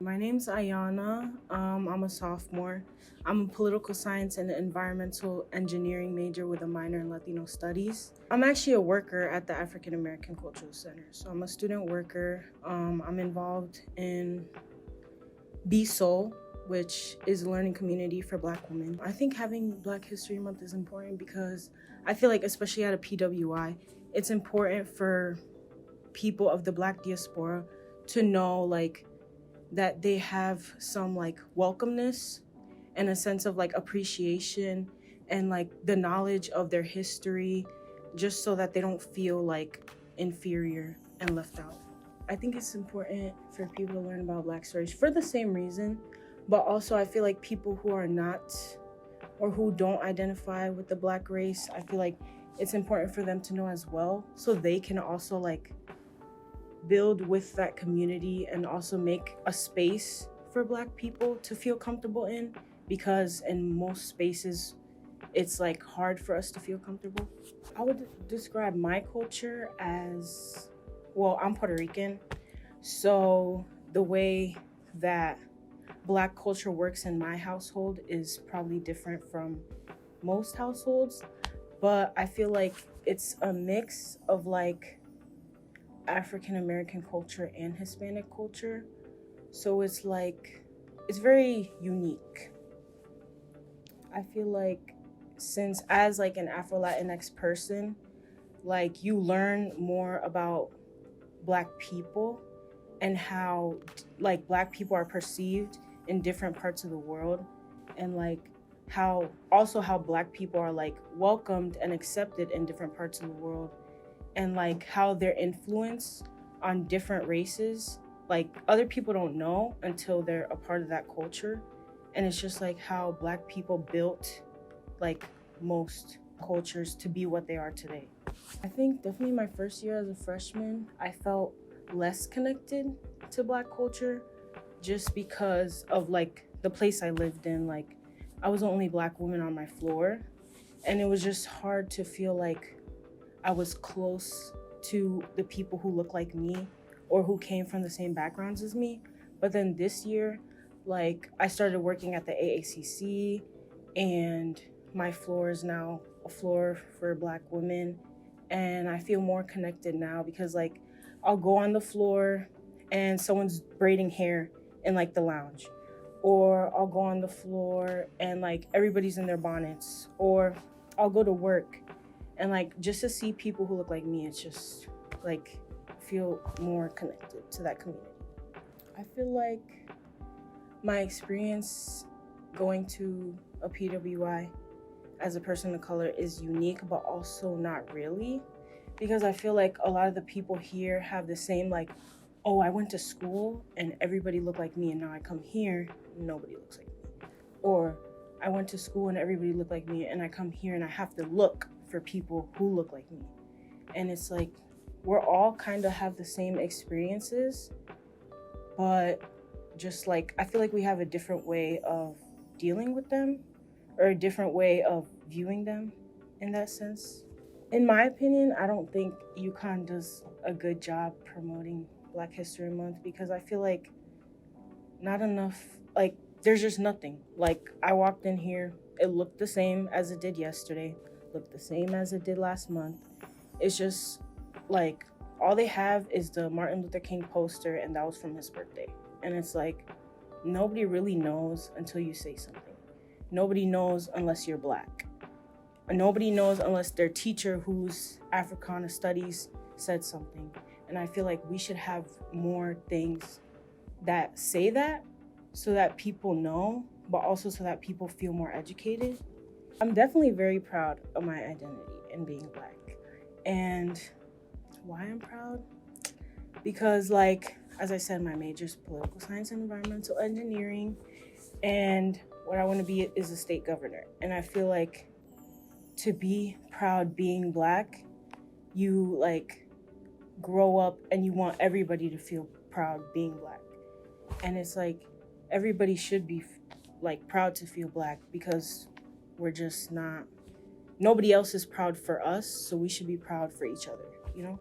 My name's Iyana. I'm a sophomore. I'm a political science and environmental engineering major with a minor in Latino studies. I'm actually a worker at the African American Cultural Center. So I'm a student worker. I'm involved in BSOL, which is a learning community for Black women. I think having Black History Month is important because I feel like, especially at a PWI, it's important for people of the Black diaspora to know that they have some welcomeness and a sense of appreciation and the knowledge of their history, just so that they don't feel inferior and left out. I think it's important for people to learn about Black stories for the same reason, but also I feel like people who are not or who don't identify with the Black race, I feel like it's important for them to know as well, so they can also build with that community and also make a space for Black people to feel comfortable in, because in most spaces it's hard for us to feel comfortable. I would describe my culture as, well, I'm Puerto Rican, so the way that Black culture works in my household is probably different from most households, but I feel like it's a mix of African American culture and Hispanic culture. So it's very unique. I feel like, since as an Afro-Latinx person, you learn more about Black people and how Black people are perceived in different parts of the world, and how Black people are welcomed and accepted in different parts of the world, and how their influence on different races, other people don't know until they're a part of that culture. And it's just how Black people built most cultures to be what they are today. I think definitely my first year as a freshman, I felt less connected to Black culture, just because of the place I lived in. I was the only Black woman on my floor, and it was just hard to feel I was close to the people who look like me or who came from the same backgrounds as me. But then this year, I started working at the AACC, and my floor is now a floor for Black women. And I feel more connected now because I'll go on the floor and someone's braiding hair in the lounge, or I'll go on the floor and everybody's in their bonnets, or I'll go to work and just to see people who look like me, it's just feel more connected to that community. I feel like my experience going to a PWI as a person of color is unique, but also not really, because I feel like a lot of the people here have the same oh, I went to school and everybody looked like me, and now I come here, nobody looks like me. Or I went to school and everybody looked like me, and I come here and I have to look for people who look like me. And it's we're all kind of have the same experiences, but just I feel like we have a different way of dealing with them, or a different way of viewing them in that sense. In my opinion, I don't think UConn does a good job promoting Black History Month, because I feel not enough, there's just nothing. I walked in here, it looked the same as it did yesterday, looked the same as it did last month. It's just all they have is the Martin Luther King poster, and that was from his birthday. And it's nobody really knows until you say something. Nobody knows unless you're Black. Nobody knows unless their teacher, who's Africana Studies, said something. And I feel we should have more things that say that, so that people know, but also so that people feel more educated. I'm definitely very proud of my identity in being Black. And why I'm proud? Because as I said, my major is political science and environmental engineering, and what I want to be is a state governor. And I feel to be proud being Black, you grow up and you want everybody to feel proud being Black. And it's everybody should be proud to feel Black, because we're just not, nobody else is proud for us, so we should be proud for each other, you know?